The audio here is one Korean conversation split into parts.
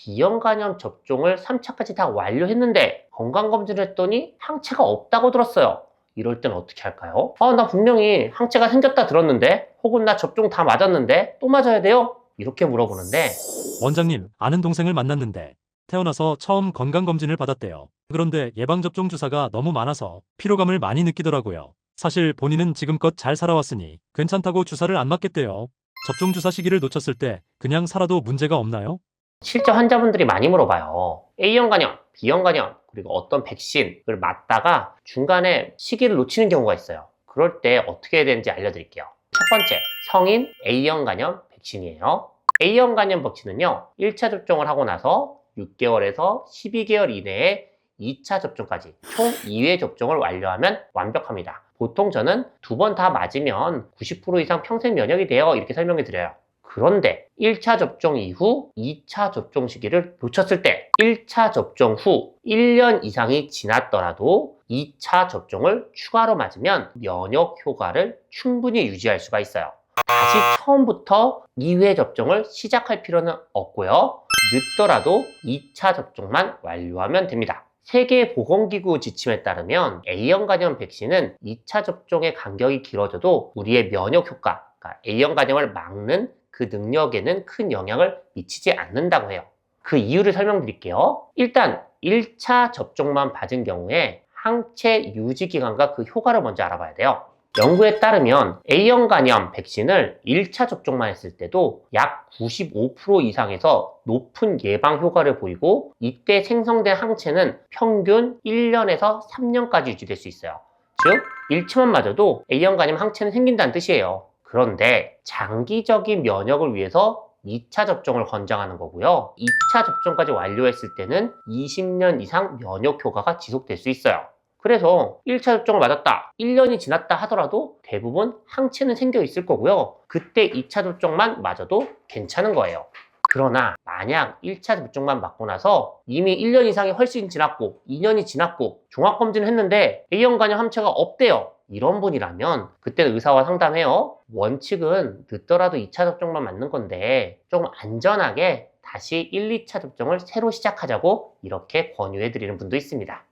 B형 간염 접종을 3차까지 다 완료했는데 건강검진을 했더니 항체가 없다고 들었어요. 이럴 땐 어떻게 할까요? 나 분명히 항체가 생겼다 들었는데, 혹은 나 접종 다 맞았는데 또 맞아야 돼요? 이렇게 물어보는데, 원장님, 아는 동생을 만났는데 태어나서 처음 건강검진을 받았대요. 그런데 예방접종 주사가 너무 많아서 피로감을 많이 느끼더라고요. 사실 본인은 지금껏 잘 살아왔으니 괜찮다고 주사를 안 맞겠대요. 접종 주사 시기를 놓쳤을 때 그냥 살아도 문제가 없나요? 실제 환자분들이 많이 물어봐요. A형 간염, B형 간염, 그리고 어떤 백신을 맞다가 중간에 시기를 놓치는 경우가 있어요. 그럴 때 어떻게 해야 되는지 알려드릴게요. 첫 번째, 성인 A형 간염 백신이에요. A형 간염 백신은요, 1차 접종을 하고 나서 6개월에서 12개월 이내에 2차 접종까지 총 2회 접종을 완료하면 완벽합니다. 보통 저는 2번 다 맞으면 90% 이상 평생 면역이 돼요, 이렇게 설명해 드려요. 그런데 1차 접종 이후 2차 접종 시기를 놓쳤을 때 1차 접종 후 1년 이상이 지났더라도 2차 접종을 추가로 맞으면 면역 효과를 충분히 유지할 수가 있어요. 다시 처음부터 2회 접종을 시작할 필요는 없고요. 늦더라도 2차 접종만 완료하면 됩니다. 세계보건기구 지침에 따르면 A형 간염 백신은 2차 접종의 간격이 길어져도 우리의 면역 효과, 그러니까 A형 간염을 막는 그 능력에는 큰 영향을 미치지 않는다고 해요. 그 이유를 설명드릴게요. 일단 1차 접종만 받은 경우에 항체 유지 기간과 그 효과를 먼저 알아봐야 돼요. 연구에 따르면 A형 간염 백신을 1차 접종만 했을 때도 약 95% 이상에서 높은 예방 효과를 보이고, 이때 생성된 항체는 평균 1년에서 3년까지 유지될 수 있어요. 즉, 1차만 맞아도 A형 간염 항체는 생긴다는 뜻이에요. 그런데 장기적인 면역을 위해서 2차 접종을 권장하는 거고요. 2차 접종까지 완료했을 때는 20년 이상 면역 효과가 지속될 수 있어요. 그래서 1차 접종을 맞았다, 1년이 지났다 하더라도 대부분 항체는 생겨 있을 거고요. 그때 2차 접종만 맞아도 괜찮은 거예요. 그러나 만약 1차 접종만 맞고 나서 이미 1년 이상이 훨씬 지났고 2년이 지났고 종합검진을 했는데 A형 간염 항체가 없대요. 이런 분이라면 그때는 의사와 상담해요. 원칙은 늦더라도 2차 접종만 맞는 건데 좀 안전하게 다시 1, 2차 접종을 새로 시작하자고 이렇게 권유해 드리는 분도 있습니다.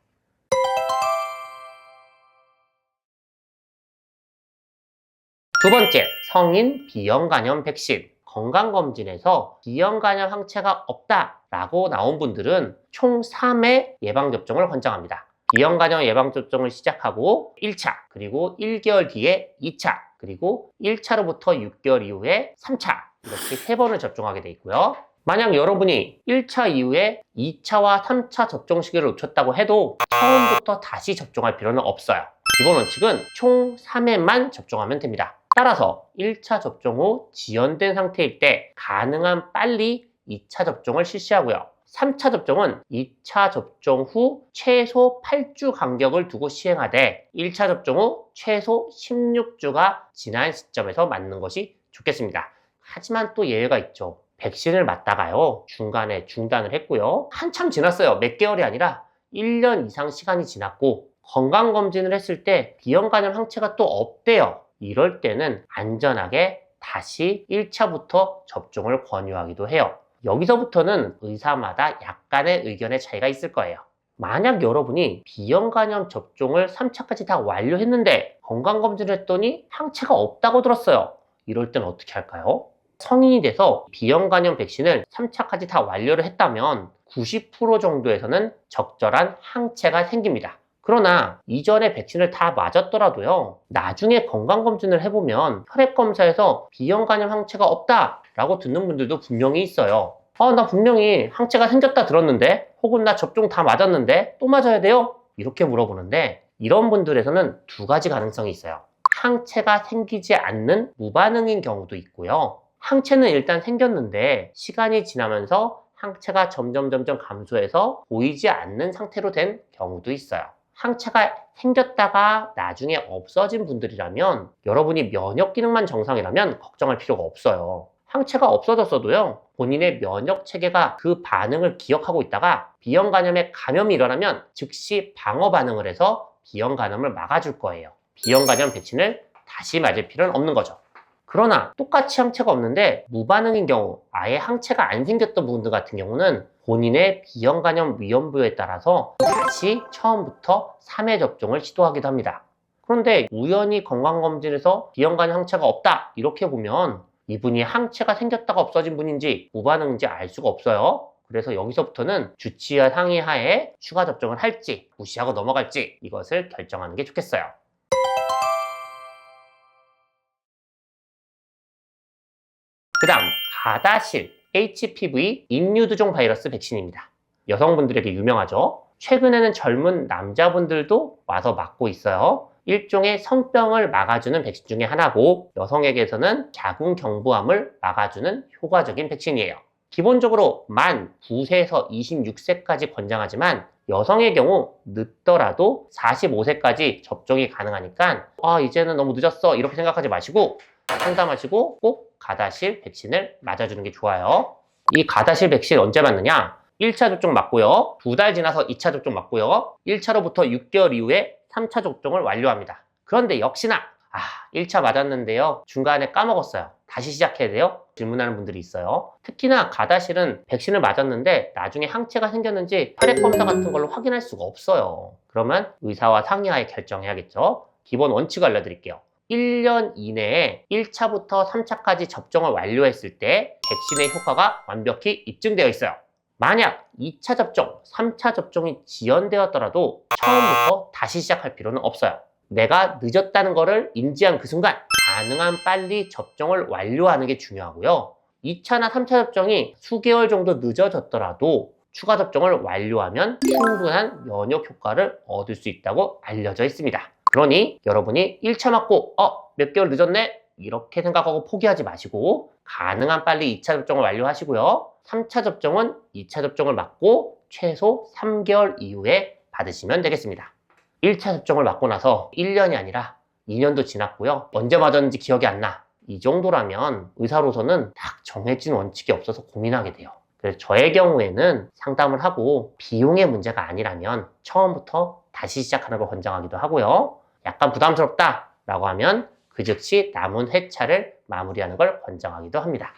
두 번째, 성인 B형 간염 백신. 건강검진에서 B형 간염 항체가 없다라고 나온 분들은 총 3회 예방접종을 권장합니다. B형 간염 예방접종을 시작하고 1차, 그리고 1개월 뒤에 2차, 그리고 1차로부터 6개월 이후에 3차, 이렇게 3번을 접종하게 돼 있고요. 만약 여러분이 1차 이후에 2차와 3차 접종 시기를 놓쳤다고 해도 처음부터 다시 접종할 필요는 없어요. 기본 원칙은 총 3회만 접종하면 됩니다. 따라서 1차 접종 후 지연된 상태일 때 가능한 빨리 2차 접종을 실시하고요. 3차 접종은 2차 접종 후 최소 8주 간격을 두고 시행하되 1차 접종 후 최소 16주가 지난 시점에서 맞는 것이 좋겠습니다. 하지만 또 예외가 있죠. 백신을 맞다가요, 중간에 중단을 했고요. 한참 지났어요. 몇 개월이 아니라 1년 이상 시간이 지났고 건강검진을 했을 때 B형 간염 항체가 또 없대요. 이럴 때는 안전하게 다시 1차부터 접종을 권유하기도 해요. 여기서부터는 의사마다 약간의 의견의 차이가 있을 거예요. 만약 여러분이 B형 간염 접종을 3차까지 다 완료했는데 건강검진을 했더니 항체가 없다고 들었어요. 이럴 땐 어떻게 할까요? 성인이 돼서 B형 간염 백신을 3차까지 다 완료를 했다면 90% 정도에서는 적절한 항체가 생깁니다. 그러나 이전에 백신을 다 맞았더라도요, 나중에 건강검진을 해보면 혈액검사에서 B형 간염 항체가 없다라고 듣는 분들도 분명히 있어요. 나 분명히 항체가 생겼다 들었는데, 혹은 나 접종 다 맞았는데 또 맞아야 돼요? 이렇게 물어보는데, 이런 분들에서는 두 가지 가능성이 있어요. 항체가 생기지 않는 무반응인 경우도 있고요. 항체는 일단 생겼는데 시간이 지나면서 항체가 점점 감소해서 보이지 않는 상태로 된 경우도 있어요. 항체가 생겼다가 나중에 없어진 분들이라면, 여러분이 면역 기능만 정상이라면 걱정할 필요가 없어요. 항체가 없어졌어도요, 본인의 면역 체계가 그 반응을 기억하고 있다가 B형 간염에 감염이 일어나면 즉시 방어 반응을 해서 B형 간염을 막아줄 거예요. B형 간염 백신을 다시 맞을 필요는 없는 거죠. 그러나 똑같이 항체가 없는데 무반응인 경우, 아예 항체가 안 생겼던 분들 같은 경우는 본인의 B형 간염 위험도에 따라서 다시 처음부터 3회 접종을 시도하기도 합니다. 그런데 우연히 건강검진에서 B형 간염 항체가 없다 이렇게 보면 이분이 항체가 생겼다가 없어진 분인지 무반응인지 알 수가 없어요. 그래서 여기서부터는 주치의와 상의하에 추가 접종을 할지 무시하고 넘어갈지 이것을 결정하는 게 좋겠어요. 그 다음 가다실 HPV 인유두종 바이러스 백신입니다. 여성분들에게 유명하죠. 최근에는 젊은 남자분들도 와서 맞고 있어요. 일종의 성병을 막아주는 백신 중에 하나고 여성에게서는 자궁경부암을 막아주는 효과적인 백신이에요. 기본적으로 만 9세에서 26세까지 권장하지만 여성의 경우 늦더라도 45세까지 접종이 가능하니까 이제는 너무 늦었어 이렇게 생각하지 마시고 상담하시고 꼭 가다실 백신을 맞아주는 게 좋아요. 이 가다실 백신 언제 맞느냐? 1차 접종 맞고요. 2달 지나서 2차 접종 맞고요. 1차로부터 6개월 이후에 3차 접종을 완료합니다. 그런데 역시나 1차 맞았는데요. 중간에 까먹었어요. 다시 시작해야 돼요? 질문하는 분들이 있어요. 특히나 가다실은 백신을 맞았는데 나중에 항체가 생겼는지 혈액 검사 같은 걸로 확인할 수가 없어요. 그러면 의사와 상의하에 결정해야겠죠. 기본 원칙 알려드릴게요. 1년 이내에 1차부터 3차까지 접종을 완료했을 때 백신의 효과가 완벽히 입증되어 있어요. 만약 2차 접종, 3차 접종이 지연되었더라도 처음부터 다시 시작할 필요는 없어요. 내가 늦었다는 것을 인지한 그 순간 가능한 빨리 접종을 완료하는 게 중요하고요. 2차나 3차 접종이 수개월 정도 늦어졌더라도 추가 접종을 완료하면 충분한 면역 효과를 얻을 수 있다고 알려져 있습니다. 그러니 여러분이 1차 맞고 몇 개월 늦었네? 이렇게 생각하고 포기하지 마시고 가능한 빨리 2차 접종을 완료하시고요. 3차 접종은 2차 접종을 맞고 최소 3개월 이후에 받으시면 되겠습니다. 1차 접종을 맞고 나서 1년이 아니라 2년도 지났고요. 언제 맞았는지 기억이 안 나. 이 정도라면 의사로서는 딱 정해진 원칙이 없어서 고민하게 돼요. 그래서 저의 경우에는 상담을 하고 비용의 문제가 아니라면 처음부터 다시 시작하는 걸 권장하기도 하고요. 약간 부담스럽다 라고 하면 그 즉시 남은 회차를 마무리하는 걸 권장하기도 합니다.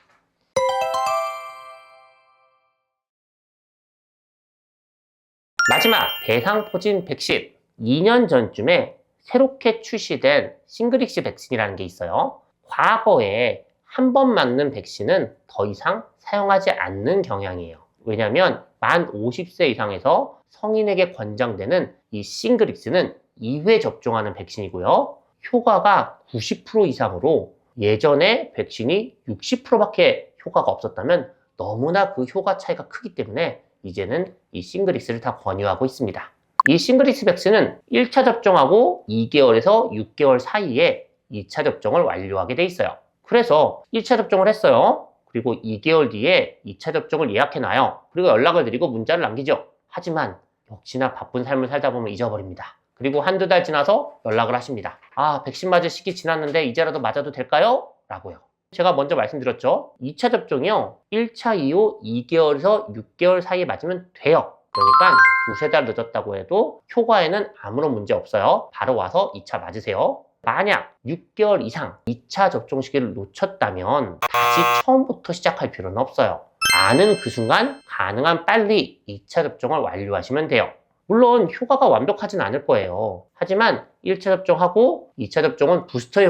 마지막 대상포진 백신 2년 전쯤에 새롭게 출시된 싱그릭스 백신이라는 게 있어요. 과거에 한 번 맞는 백신은 더 이상 사용하지 않는 경향이에요. 왜냐하면 만 50세 이상에서 성인에게 권장되는 이 싱그릭스는 2회 접종하는 백신이고요. 효과가 90% 이상으로 예전에 백신이 60%밖에 효과가 없었다면 너무나 그 효과 차이가 크기 때문에 이제는 이 싱그릭스를 다 권유하고 있습니다. 이 싱그릭스 백신은 1차 접종하고 2개월에서 6개월 사이에 2차 접종을 완료하게 돼 있어요. 그래서 1차 접종을 했어요. 그리고 2개월 뒤에 2차 접종을 예약해놔요. 그리고 연락을 드리고 문자를 남기죠. 하지만 역시나 바쁜 삶을 살다 보면 잊어버립니다. 그리고 한두 달 지나서 연락을 하십니다. 백신 맞을 시기 지났는데 이제라도 맞아도 될까요? 라고요. 제가 먼저 말씀드렸죠. 2차 접종이요. 1차 이후 2개월에서 6개월 사이에 맞으면 돼요. 그러니까 두세 달 늦었다고 해도 효과에는 아무런 문제 없어요. 바로 와서 2차 맞으세요. 만약 6개월 이상 2차 접종 시기를 놓쳤다면 다시 처음부터 시작할 필요는 없어요. 아는 그 순간 가능한 빨리 2차 접종을 완료하시면 돼요. 물론 효과가 완벽하진 않을 거예요. 하지만 1차 접종하고 2차 접종은 부스터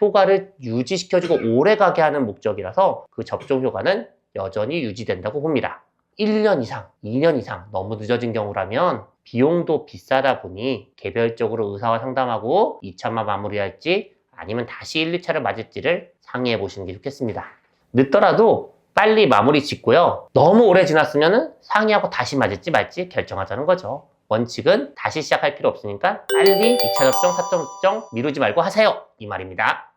효과를 유지시켜주고 오래가게 하는 목적이라서 그 접종 효과는 여전히 유지된다고 봅니다. 1년 이상, 2년 이상 너무 늦어진 경우라면 비용도 비싸다 보니 개별적으로 의사와 상담하고 2차만 마무리할지 아니면 다시 1, 2차를 맞을지를 상의해 보시는 게 좋겠습니다. 늦더라도 빨리 마무리 짓고요. 너무 오래 지났으면 상의하고 다시 맞을지 말지 결정하자는 거죠. 원칙은 다시 시작할 필요 없으니까 빨리 2차 접종, 4차 접종 미루지 말고 하세요. 이 말입니다.